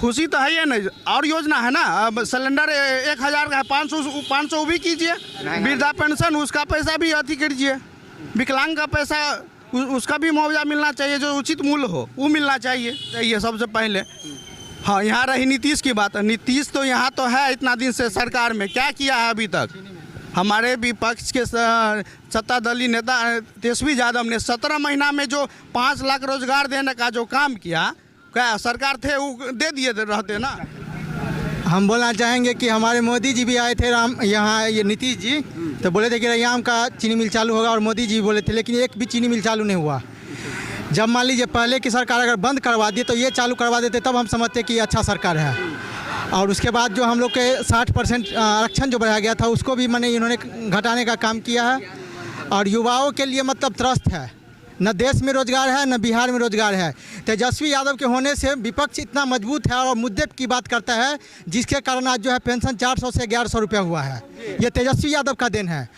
खुशी तो है ही नहीं, और योजना है ना। अब सिलेंडर 1000 का है, 500 भी कीजिए। वृद्धा पेंशन उसका पैसा भी अति कीजिए। विकलांग का पैसा उसका भी मुआवजा मिलना चाहिए, जो उचित मूल्य हो वो मिलना चाहिए। ये सबसे पहले। हाँ, यहाँ रही नीतीश की बात। नीतीश तो यहाँ तो है इतना दिन से सरकार में, क्या किया है अभी तक? हमारे विपक्ष के सत्तादलीय नेता तेजस्वी यादव ने 17 महीना में जो 5 लाख रोजगार देने का जो काम किया, क्या सरकार थे वो दे दिए रहते ना। हम बोलना चाहेंगे कि हमारे मोदी जी भी आए थे यहाँ, ये नीतीश जी तो बोले थे कि रैयाम का चीनी मिल चालू होगा, और मोदी जी बोले थे, लेकिन एक भी चीनी मिल चालू नहीं हुआ। जब मान लीजिए पहले की सरकार अगर बंद करवा दी तो ये चालू करवा देते, तब हम समझते कि ये अच्छा सरकार है। और उसके बाद जो हम लोग के 60% आरक्षण जो बढ़ाया गया था उसको भी मैंने इन्होंने घटाने का काम किया है। और युवाओं के लिए मतलब त्रस्त है, न देश में रोजगार है न बिहार में रोजगार है। तेजस्वी यादव के होने से विपक्ष इतना मजबूत है और मुद्दे की बात करता है, जिसके कारण आज जो है पेंशन 400 से 1100 रुपया हुआ है। ये तेजस्वी यादव का देन है।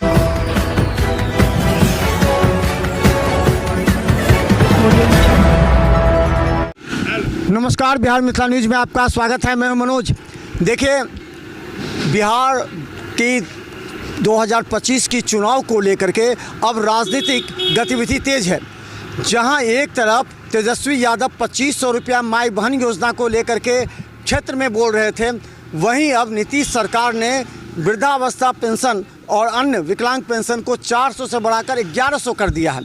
नमस्कार, बिहार मिथिला न्यूज़ में आपका स्वागत है। मैं मनोज। देखिए, बिहार की 2025 की चुनाव को लेकर के अब राजनीतिक गतिविधि तेज है। जहां एक तरफ तेजस्वी यादव 2500 रुपया माई बहन योजना को लेकर के क्षेत्र में बोल रहे थे, वहीं अब नीतीश सरकार ने वृद्धावस्था पेंशन और अन्य विकलांग पेंशन को 400 से बढ़ाकर 1100 कर दिया है।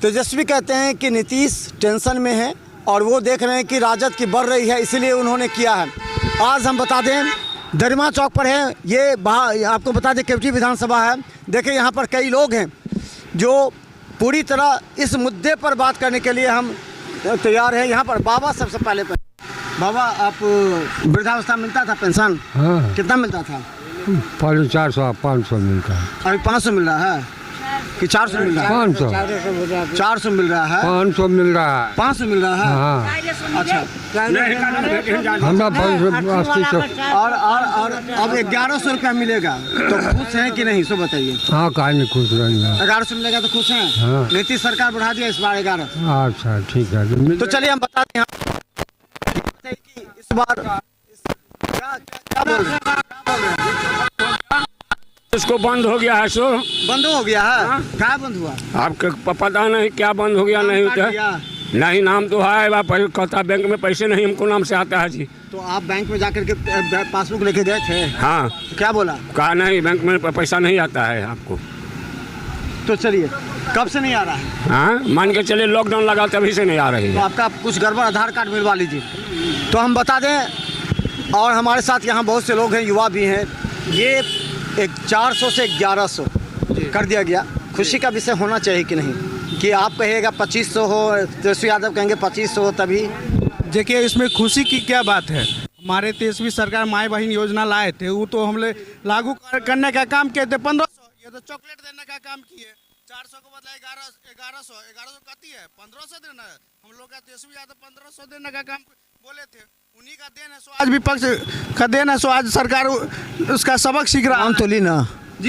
तेजस्वी कहते हैं कि नीतीश टेंशन में है और वो देख रहे हैं कि राजद की बढ़ रही है, इसीलिए उन्होंने किया है। आज हम बता दें, दरिमा चौक पर है, ये आपको बता दें केवटी विधानसभा है। देखिए, यहाँ पर कई लोग हैं जो पूरी तरह इस मुद्दे पर बात करने के लिए हम तैयार हैं। यहाँ पर बाबा, सबसे पहले बाबा, आप वृद्धावस्था मिलता था पेंशन? हाँ। कितना मिलता था? पहले 400 500 मिलता है। अभी 500 मिल रहा है कि 400 मिल रहा है? 500 400 मिल रहा है। 500 मिल रहा है। 500 मिल रहा है। हाँ। अच्छा, हमारा 80 और अब 1100 रुपया मिलेगा तो खुश हैं कि नहीं, सो बताइए। हाँ, कहीं नहीं खुश रहेंगे। 1100 मिलेगा तो खुश हैं? हाँ। नीतीश सरकार बढ़ा दिया इस बार 11। अच्छा, ठीक है। तो चलिए हम बता दें कि इस बार क्या बोल रहे हैं? इसको बंद हो गया है। सो बंद हो गया है? क्या बंद हुआ? आपको पता नहीं क्या बंद हो गया? नहीं होता नहीं, नाम तो है, कहता बैंक में पैसे नहीं हमको नाम से आता है जी। तो आप बैंक में जाकर के पासबुक लेके गए थे? हाँ। तो क्या बोला? कहा नहीं, बैंक में पैसा नहीं आता है आपको। तो चलिए, कब से नहीं आ रहा है? हाँ, मान के चलिए लॉकडाउन लगा तभी से नहीं आ रही तो है। आपका कुछ गड़बड़ आधार कार्ड मिलवा लीजिए। तो हम बता दें, और हमारे साथ यहाँ बहुत से लोग हैं, युवा भी हैं। ये एक 400 से 1100 कर दिया गया। खुशी का विषय होना चाहिए कि नहीं? कि आप कहिएगा 2500 हो, तेजस्वी यादव कहेंगे 2500 हो, तभी। देखिए, इसमें खुशी की क्या बात है? हमारे तेजस्वी सरकार माई बहन योजना लाए थे, वो तो हम लागू करने का काम किए थे। 1500 ये तो चॉकलेट देने का काम किए। 400 को बदला 1100 कहती है, 1500 देना है। हम लोग का तेजस्वी यादव 1500 देने का काम बोले थे, उन्हीं का देन है। सो आज विपक्ष का देन है, सो आज सरकार उसका सबक सीख रहा है। तो ली ना,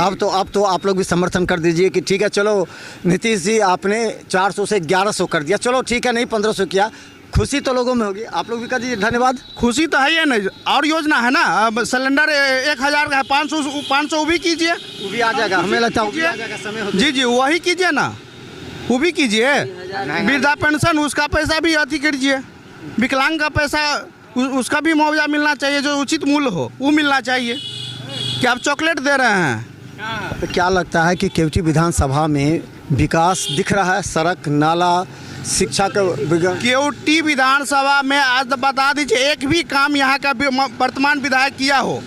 अब तो आप लोग भी समर्थन कर दीजिए कि ठीक है, चलो नीतीश जी आपने 400 से 1100 कर दिया, चलो ठीक है, नहीं 1500 किया। खुशी तो लोगों में होगी, आप लोग भी कर दीजिए। धन्यवाद। खुशी तो है ही नहीं, और योजना है ना। अब सिलेंडर 1000 का है, 500 भी कीजिए। वो भी आ जाएगा, हमें लगता है वो भी आ जाएगा समय होते। जी, वही कीजिए ना, वो भी कीजिए। वृद्धा पेंशन उसका पैसा भी अति कीजिए। विकलांग का पैसा उसका भी मुआवजा मिलना चाहिए, जो उचित मूल्य हो वो मिलना चाहिए। क्या आप चॉकलेट दे रहे हैं? तो क्या लगता है कि केवटी विधानसभा में विकास दिख रहा है? सड़क, नाला, शिक्षा का? केवटी विधानसभा में आज बता दीजिए, एक भी काम यहाँ का वर्तमान विधायक किया हो?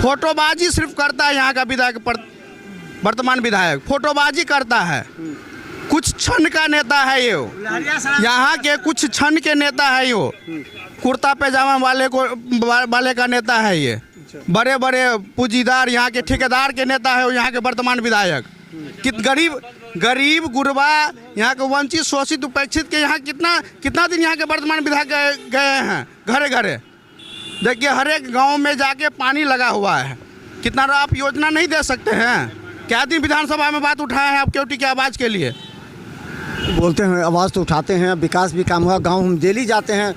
फोटोबाजी सिर्फ करता है यहाँ का विधायक, वर्तमान विधायक फोटोबाजी करता है। कुछ क्षण का नेता है ये, यहाँ के कुछ क्षण के नेता है ये। कुर्ता पैजामा वाले का नेता है ये। बड़े बड़े पूंजीदार यहाँ के ठेकेदार के नेता है यहाँ के वर्तमान विधायक। गरीब गुरबा, यहाँ के वंचित शोषित उपेक्षित के यहाँ कितना दिन यहाँ के वर्तमान विधायक गए हैं घरे घरे। देखिए, हर एक गाँव में जाके पानी लगा हुआ है। कितना आप योजना नहीं दे सकते हैं? क्या दिन विधानसभा में बात उठाए हैं आप केवटी की आवाज़ के लिए? बोलते हैं, आवाज़ तो उठाते हैं, विकास भी काम हुआ। गांव हम डेली जाते हैं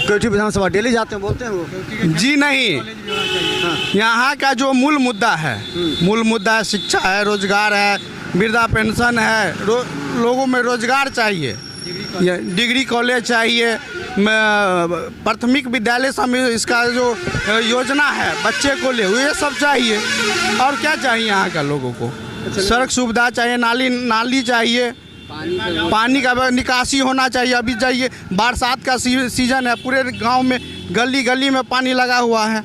कोठी विधानसभा डेली जाते हैं, बोलते हैं वो? जी नहीं, यहाँ का जो मूल मुद्दा है, मूल मुद्दा है शिक्षा है, रोजगार है, वृद्धा पेंशन है, लोगों में रोजगार चाहिए, ये डिग्री कॉलेज चाहिए, प्राथमिक विद्यालय समय इसका जो योजना है बच्चे को ले ये सब चाहिए। और क्या चाहिए यहाँ का लोगों को? सड़क सुविधा चाहिए, नाली चाहिए, पानी का निकासी होना चाहिए। अभी चाहिए, बरसात का सीजन है, पूरे गांव में गली गली में पानी लगा हुआ है,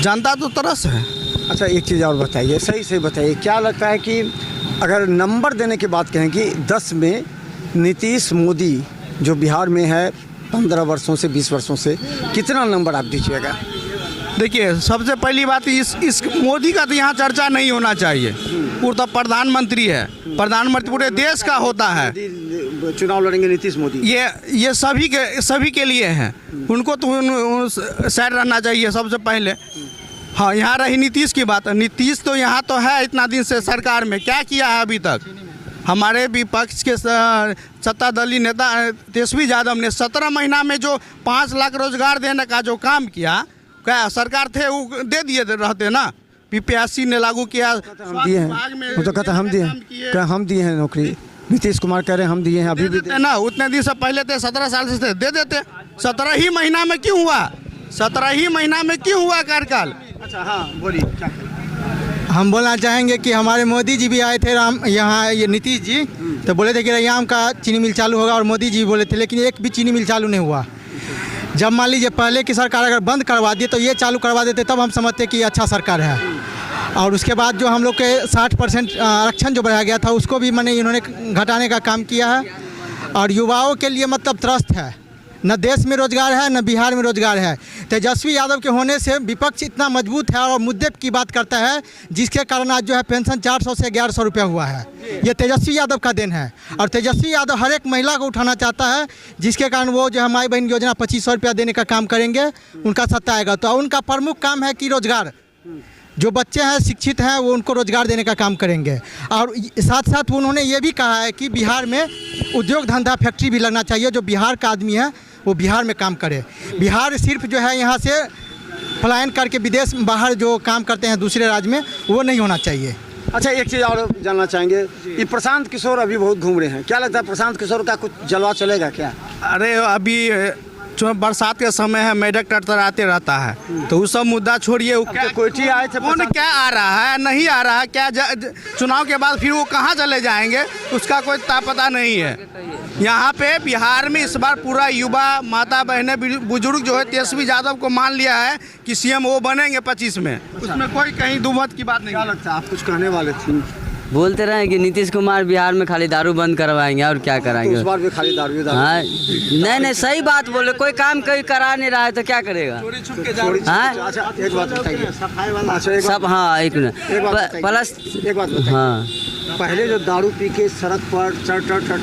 जनता तो तरस है। अच्छा, एक चीज़ और बताइए, सही बताइए, क्या लगता है कि अगर नंबर देने की बात कहें कि 10 में नीतीश मोदी जो बिहार में है 15 वर्षों से 20 वर्षों से, कितना नंबर आप दीजिएगा? देखिए, सबसे पहली बात इस मोदी का तो यहाँ चर्चा नहीं होना चाहिए। पूरा प्रधानमंत्री है, प्रधानमंत्री पूरे देश का होता है। चुनाव लड़ेंगे नीतीश मोदी, ये सभी के लिए है, उनको तो साइड रहना चाहिए सबसे पहले। हाँ, यहाँ रही नीतीश की बात, नीतीश तो यहाँ तो है इतना दिन से सरकार में, क्या किया है अभी तक? हमारे विपक्ष के सत्तादलीय नेता तेजस्वी यादव ने 17 महीना में जो 5 लाख रोजगार देने का जो काम किया, क्या सरकार थे वो दे दिए रहते ना? PPSC ने लागू किया, हम दिए हैं, वो तो कहते हम दिए, क्या हम दिए हैं नौकरी? नीतीश कुमार कह रहे हैं हम दिए हैं, अभी भी देते ना। उतने दिन से पहले थे, 17 साल से दे देते। 17 ही महीना में क्यों हुआ? 17 ही महीना में क्यों हुआ कार्यकाल? अच्छा, हाँ बोलिए, क्या? हम बोलना चाहेंगे कि हमारे मोदी जी भी आए थे यहाँ, ये नीतीश जी, तो बोले थे कि रैयाम का चीनी मिल चालू होगा, और मोदी जी बोले थे, लेकिन एक भी चीनी मिल चालू नहीं हुआ। जब मान लीजिए पहले की सरकार अगर बंद करवा दी तो ये चालू करवा देते, तब हम समझते कि ये अच्छा सरकार है। और उसके बाद जो हम लोग के 60% आरक्षण जो बढ़ाया गया था, उसको भी मैंने इन्होंने घटाने का काम किया है। और युवाओं के लिए मतलब त्रस्त है, न देश में रोजगार है, न बिहार में रोजगार है। तेजस्वी यादव के होने से विपक्ष इतना मजबूत है और मुद्दे की बात करता है, जिसके कारण आज जो है पेंशन 400 से 1100 रुपया हुआ है। ये तेजस्वी यादव का देन है। और तेजस्वी यादव हर एक महिला को उठाना चाहता है, जिसके कारण वो जो है माई बहन योजना 2500 रुपया देने का काम करेंगे, उनका सत्ता आएगा। तो उनका प्रमुख काम है कि रोजगार, जो बच्चे हैं शिक्षित हैं वो उनको रोजगार देने का काम करेंगे। और साथ साथ उन्होंने ये भी कहा है कि बिहार में उद्योग धंधा फैक्ट्री भी लगना चाहिए, जो बिहार का आदमी है वो बिहार में काम करे। बिहार सिर्फ जो है यहाँ से पलायन करके विदेश बाहर जो काम करते हैं दूसरे राज्य में, वो नहीं होना चाहिए। अच्छा, एक चीज़ और जानना चाहेंगे, ये प्रशांत किशोर अभी बहुत घूम रहे हैं, क्या लगता है प्रशांत किशोर का कुछ जलवा चलेगा क्या? अरे अभी जो बरसात के समय है, मेढक टरटराते रहता है, तो वो सब मुद्दा छोड़िए। वो क्या कोठी आए थे, कौन क्या आ रहा है, नहीं आ रहा है क्या? चुनाव के बाद फिर वो कहाँ चले जाएंगे, उसका कोई पता नहीं है। यहाँ पे बिहार में इस बार पूरा युवा, माता बहनें, बुजुर्ग जो है तेजस्वी यादव को मान लिया है कि CM वो बनेंगे 25 में। उसमें कोई कहीं दुमत की बात नहीं। क्या लगता है, आप कुछ कहने वाले थे? बोलते रहे कि नीतीश कुमार बिहार में खाली दारू बंद करवाएंगे, और क्या कराएंगे? तो इस बार भी खाली दारू। हाँ, नहीं सही बात बोले, कोई काम कोई करा नहीं रहा है तो क्या करेगा? हाँ, अच्छा, एक बात बताइए, सब, हाँ एक मिनट प्लस, एक बात बताइए, हाँ, पहले जो दारू पी के सड़क पर चढ़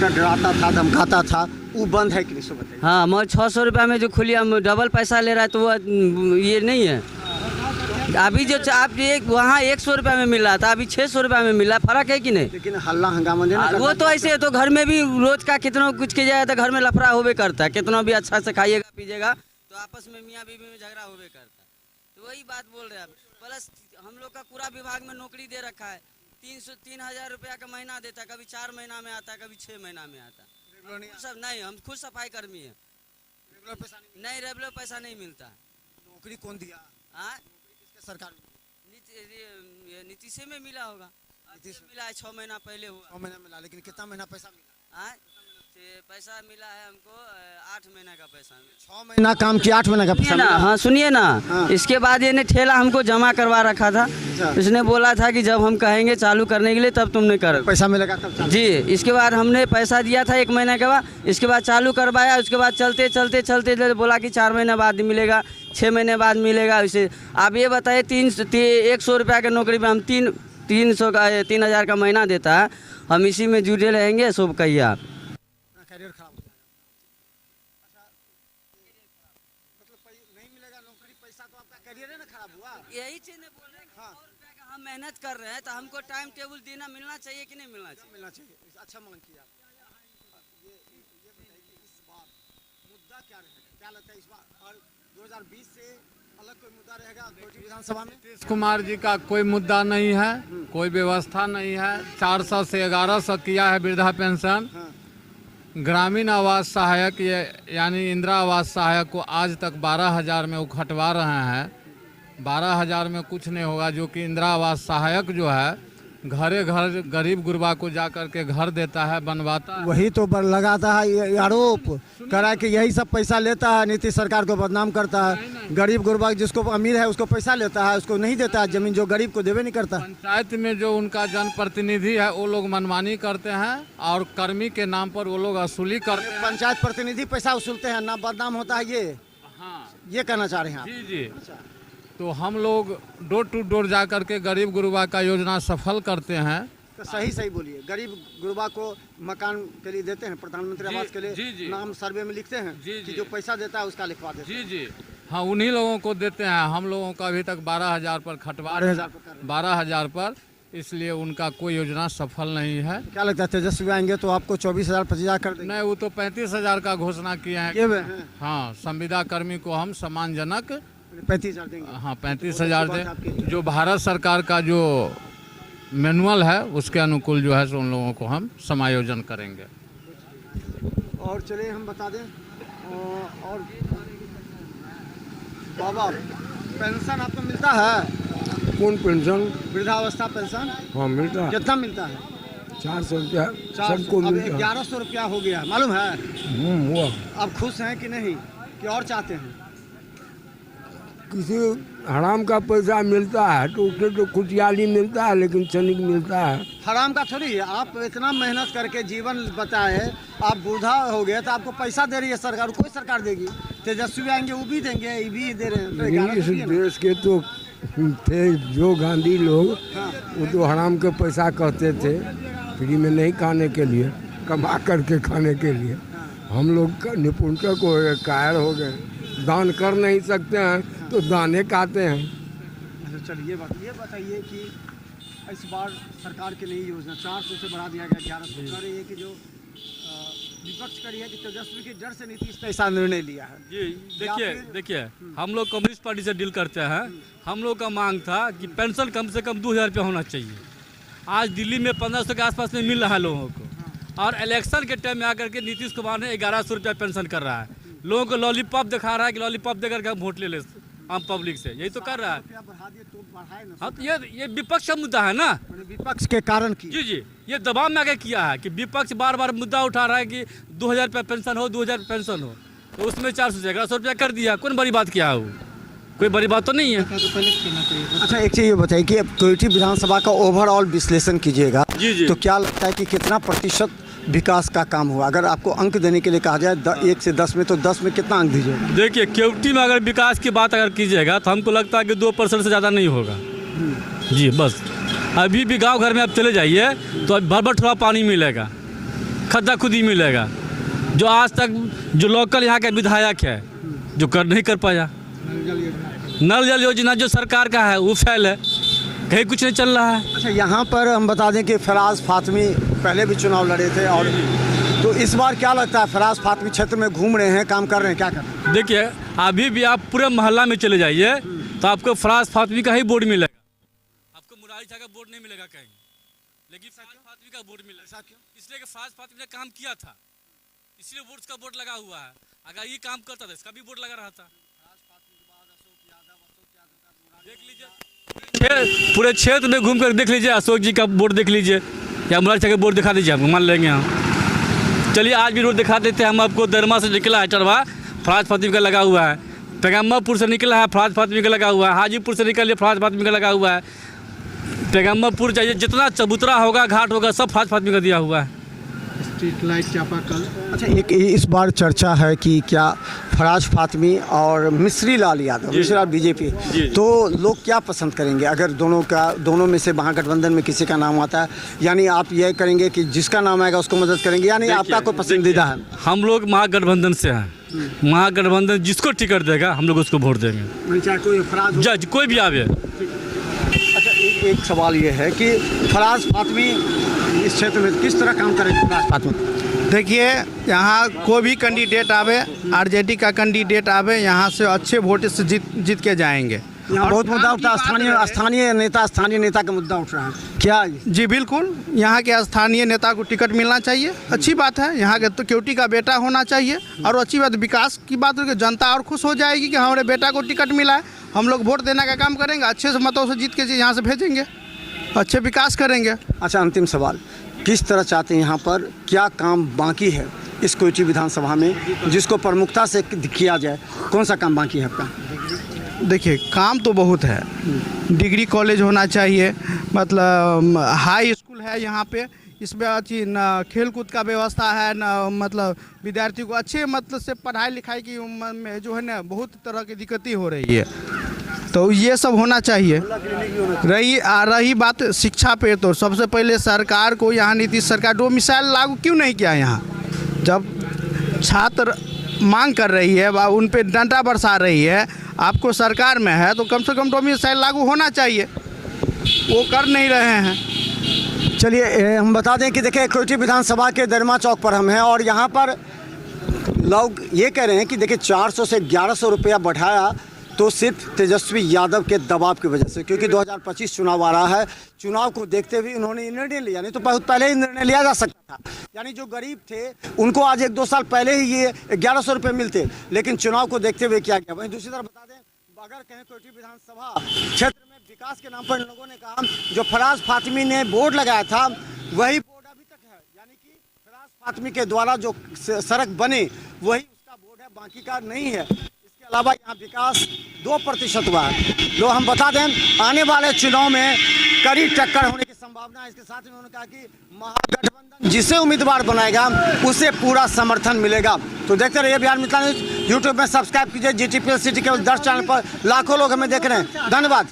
डराता था, धमकाता था, वो बंद है कि नहीं, सो बताइए। हाँ, मगर 600 रुपया में जो खुली डबल पैसा ले रहा है, तो वो ये नहीं है। अभी जो आप वहाँ 100 रुपया में मिल रहा था, अभी 600 रुपया में मिल रहा है, फर्क है कि नहीं? लेकिन हल्ला हंगामा वो तो ऐसे है, तो घर में भी रोज का कितना कुछ कीजिएगा तो घर में लफड़ा होबे करता है, कितना भी अच्छा से खाइएगा पीजिएगा तो आपस में मियाँ बीवी में झगड़ा होबे करता है। तो वही बात बोल रहे हैं। प्लस हम लोग का पूरा विभाग में नौकरी दे रखा है, 3,000 रुपया का महीना देता है, कभी 4 महीना में आता है, कभी 6 महीना में आता है। सब नहीं, हम खुद सफाई कर्मी है, नहीं रेगुलर पैसा नहीं मिलता। नौकरी कौन दिया? सरकार नीतीश में मिला होगा, मिला है 6 महीना पहले हुआ। 6 महीना मिला, लेकिन कितना महीना पैसा मिला? पैसा मिला है हमको 8 महीना का पैसा। 6 महीना काम किया, 8 महीना का पैसा ना। हाँ सुनिए ना, हाँ। इसके बाद ये ठेला हमको जमा करवा रखा था। इसने बोला था कि जब हम कहेंगे चालू करने के लिए तब तुमने कर पैसा मिलेगा तब चालू। जी। इसके बाद हमने पैसा दिया था 1 महीने के बाद, इसके बाद चालू करवाया। उसके बाद चलते चलते चलते बोला कि 4 महीने बाद मिलेगा, 6 महीने बाद मिलेगा। वैसे आप ये बताइए 100 रुपया की नौकरी में हम 300 का 3000 का महीना देता है, हम इसी में जुड़े रहेंगे। सब कहिए आप, करियर खराब हो जाएगा। अच्छा, मतलब नहीं मिलेगा नौकरी, पैसा तो आपका करियर है ना खराब हुआ। यही चीज ने बोल रहे हैं। 100 रुपया का हम मेहनत कर रहे हैं तो हमको टाइम टेबल देना मिलना चाहिए कि नहीं मिलना चाहिए? मिलना चाहिए। अच्छा मांग किया। ये बताइए कि इस बार मुद्दा क्या रहेगा, क्या लगता है इस बार और 2020 से अलग कोई मुद्दा रहेगा कोटी विधानसभा में? नीतीश कुमार जी का कोई मुद्दा नहीं है, कोई व्यवस्था नहीं है। 400 से 1100 किया है वृद्धा पेंशन। ग्रामीण आवास सहायक यानी इंदिरा आवास सहायक को आज तक 12,000 में उखटवा रहे हैं। 12,000 में कुछ नहीं होगा, जो कि इंदिरा आवास सहायक जो है घरे घर गरीब गुरबा को जा कर के घर देता है, बनवाता है। वही तो लगाता है ये आरोप करा कि यही सब पैसा लेता है, नीतीश सरकार को बदनाम करता है। गरीब गुरबा जिसको अमीर है उसको पैसा लेता है, उसको नहीं देता है जमीन, जो गरीब को देवे नहीं करता। पंचायत में जो उनका जनप्रतिनिधि है वो लोग मनमानी करते हैं और कर्मी के नाम पर वो लोग वसूली करते हैं। पंचायत प्रतिनिधि पैसा वसूलते हैं ना, बदनाम होता है ये। हाँ ये कहना चाह रहे हैं आप? जी जी। तो हम लोग डोर टू डोर जा कर के गरीब गुरबा का योजना सफल करते हैं। तो सही बोलिए, गरीब गुरबा को मकान के लिए देते हैं, प्रधानमंत्री आवास के लिए जी। नाम सर्वे में लिखते हैं कि जो पैसा देता है उसका लिखवा देते हैं। जी। हाँ उन्हीं लोगों को देते हैं। हम लोगों का अभी तक 12,000 पर खटवा 12,000 पर, इसलिए उनका कोई योजना सफल नहीं है। क्या लगता है तेजस्वी आएंगे तो आपको 24,000 25,000 कर देंगे? नहीं, वो तो 35,000 का घोषणा किए हैं। ये हैं? हाँ, संविदा कर्मी को हम सम्मानजनक 35,000 देंगे। हाँ 35,000 दें। जो भारत सरकार का जो मैनुअल है उसके अनुकूल जो है सो उन लोगों को हम समायोजन करेंगे। और चलिए हम बता दें और बाबा पेंशन आपको मिलता है? कौन पेंशन? वृद्धावस्था पेंशन। हाँ मिलता है। कितना मिलता है? 400 रुपया 400। सबको अब मिलता है। 1100 रुपया हो गया, मालूम है? हुआ। अब खुश हैं कि नहीं, कि और चाहते हैं? किसी हराम का पैसा मिलता है तो उससे तो खुशहाली मिलता है, लेकिन क्षणिक मिलता है। हराम का थोड़ी है। आप इतना मेहनत करके जीवन बताए, आप बूढ़ा हो गए तो आपको पैसा दे रही है सरकार। कोई सरकार देगी? तेजस्वी आएंगे वो भी देंगे, ये भी दे रहे हैं। तो 1100 इस दिए ना। देश के तो थे जो गांधी लोग, हाँ। वो तो हराम के पैसा कहते थे, फ्री में नहीं खाने के लिए, कमा करके खाने के लिए। हम लोग निपुणता को कायर हो गए, दान कर नहीं सकते हैं तो दाने खाते हैं। अच्छा चलिए ये बताइए कि इस बार सरकार की नई योजना 400 से बढ़ा दिया गया 1100। कह रही है कि जो विपक्ष करी है कि तेजस्वी के डर से नीतीश ने ऐसा निर्णय लिया है। जी देखिए हम लोग कम्युनिस्ट पार्टी से डील करते हैं। हम लोग का मांग था कि पेंशन कम से कम 2,000 रुपया होना चाहिए। आज दिल्ली में 1500 के आसपास में मिल रहा है लोगों को, और इलेक्शन के टाइम में आकर के नीतीश कुमार ने 1100 रुपया पेंशन कर रहा है। लोगों को लॉलीपॉप दिखा रहा है कि लॉलीपॉप देकर के हम वोट ले ले आम पब्लिक से, यही तो कर रहा है। हाँ तो ये विपक्ष का मुद्दा है ना, विपक्ष के कारण की। जी ये दबाव में आगे किया है कि विपक्ष बार बार मुद्दा उठा रहा है कि 2,000 रुपया पेंशन हो, 2,000 पेंशन हो, तो उसमें 400 से 1100 रुपया कर दिया। कौन बड़ी बात किया है? वो कोई बड़ी बात तो नहीं है। अच्छा एक चीज़ ये बताइए कि अब कोयठी विधानसभा का ओवरऑल विश्लेषण कीजिएगा जी। तो क्या लगता है कि कितना प्रतिशत विकास का काम हुआ? अगर आपको अंक देने के लिए कहा जाए 1 से 10 में, तो 10 में कितना अंक दीजिएगा? देखिए केवटी में अगर विकास की बात अगर कीजिएगा तो हमको लगता है कि 2% से ज़्यादा नहीं होगा। जी बस अभी भी गांव घर में आप चले जाइए तो भर थोड़ा पानी मिलेगा, खद्दा खुदी मिलेगा। जो आज तक जो लोकल यहाँ के विधायक है जो नहीं कर पाया। नल जल योजना जो सरकार का है वो फेल है, कहीं कुछ नहीं चल रहा है। अच्छा यहाँ पर हम बता दें कि फराज फातमी पहले भी चुनाव लड़े थे, और तो इस बार क्या लगता है? फराज फातमी क्षेत्र में घूम रहे हैं, काम कर रहे हैं, क्या कर रहे हैं? देखिए अभी भी आप पूरे मोहल्ला में चले जाइए तो आपको फराज फातमी का ही बोर्ड मिलेगा, आपको मुरारी शाह का बोर्ड नहीं मिलेगा कहीं, लेकिन फराज फातमी का बोर्ड मिलेगा। इसलिए कि फराज फातमी ने काम किया था, इसलिए बोर्ड का बोर्ड लगा हुआ है। अगर ये काम करता था इसका भी बोर्ड लगा रहा था। देख लीजिए पूरे क्षेत्र में घूम कर देख लीजिए, अशोक जी का बोर्ड देख लीजिए या मुरारी शाह का बोर्ड दिखा दीजिए, हम मान लेंगे हम। चलिए आज भी रोड दिखा देते हैं हम आपको। दरमा से निकला है चढ़वा, फराज फातमी का लगा हुआ है। पैगम्बरपुर से निकला है, फराज फातमी का लगा हुआ है। हाजीपुर से निकलिए, फराज फातमी का लगा हुआ है। पैगम्बरपुर चाहिए, जितना चबूतरा होगा, घाट होगा, सब फराज फातमी का दिया हुआ है। स्ट्रीट लाइट, चापाकल। अच्छा एक इस बार चर्चा है कि क्या फराज फातमी और मिश्री लाल यादव, मिश्री लाल बीजेपी, तो लोग क्या पसंद करेंगे अगर दोनों में से महागठबंधन में किसी का नाम आता है? यानी आप ये करेंगे कि जिसका नाम आएगा उसको मदद करेंगे, यानी आपका कोई पसंदीदा है? हम लोग महागठबंधन से हैं। महागठबंधन जिसको टिकट देगा हम लोग उसको वोट देंगे, चाहे कोई फराज जज कोई भी आवे। अच्छा एक सवाल ये है कि फराज फातमी इस क्षेत्र में किस तरह काम करेंगे? फराज फातमी देखिए यहाँ कोई भी कैंडिडेट आवे, आरजेडी का कैंडिडेट आवे, यहाँ से अच्छे वोट से जीत के जाएंगे। यहाँ बहुत मुद्दा उठता है, स्थानीय नेता का मुद्दा उठ रहा है क्या? जी बिल्कुल, यहाँ के स्थानीय नेता को टिकट मिलना चाहिए, अच्छी बात है। यहाँ के तो केवटी का बेटा होना चाहिए, और अच्छी बात विकास की बात होगी, जनता और खुश हो जाएगी कि हमारे बेटा को टिकट मिला है। हम लोग वोट देने का काम करेंगे, अच्छे से मतों से जीत के यहाँ से भेजेंगे, अच्छे विकास करेंगे। अच्छा, अंतिम सवाल, किस तरह चाहते हैं यहाँ पर, क्या काम बाकी है इस कोयटी विधानसभा में जिसको प्रमुखता से किया जाए? कौन सा काम बाकी है आपका? देखिए काम तो बहुत है, डिग्री कॉलेज होना चाहिए, मतलब हाई स्कूल है यहाँ पे, इसमें अच्छी न खेल कूद का व्यवस्था है, न मतलब विद्यार्थी को अच्छे मतलब से पढ़ाई लिखाई की में जो है ना बहुत तरह की दिक्कतें हो रही है, तो ये सब होना चाहिए। रही बात शिक्षा पे, तो सबसे पहले सरकार को यहाँ नीतीश सरकार डोमिसाइल लागू क्यों नहीं किया? यहाँ जब छात्र मांग कर रही है, उन पे डंडा बरसा रही है, आपको सरकार में है तो कम से कम डोमिसाइल लागू होना चाहिए, वो कर नहीं रहे हैं। चलिए हम बता दें कि देखिए कोयटी विधानसभा के दरमा चौक पर हम हैं, और यहाँ पर लोग ये कह रहे हैं कि देखिए 400 से 1100 रुपया बढ़ाया तो सिर्फ तेजस्वी यादव के दबाव की वजह से, क्योंकि 2025 चुनाव आ रहा है। चुनाव को देखते हुए उन्होंने निर्णय लिया, नहीं तो बहुत पहले ही निर्णय लिया जा सकता था। यानी जो गरीब थे उनको आज 1-2 साल पहले ही ये 1100 रुपये मिलते, लेकिन चुनाव को देखते हुए क्या किया। वहीं दूसरी तरफ बता दें, अगर कहें कोयटी विधानसभा क्षेत्र में विकास के नाम पर इन लोगों ने कहा, जो फराज फातिमी ने बोर्ड लगाया था वही बोर्ड अभी तक है, यानी कि फराज फातिमी के द्वारा जो सड़क बने वही उसका बोर्ड है, बाकी का नहीं है। इसके अलावा यहाँ विकास 2% हुआ है। जो हम बता दें, आने वाले चुनाव में कड़ी टक्कर होने की संभावना है। इसके साथ ही उन्होंने कहा कि महागठबंधन जिसे उम्मीदवार बनाएगा उसे पूरा समर्थन मिलेगा। तो देखते रहिए बिहार मिथिला न्यूज। यूट्यूब में सब्सक्राइब कीजिए, GTPL सिटी के 10 चैनल पर लाखों लोग हमें देख रहे हैं। धन्यवाद।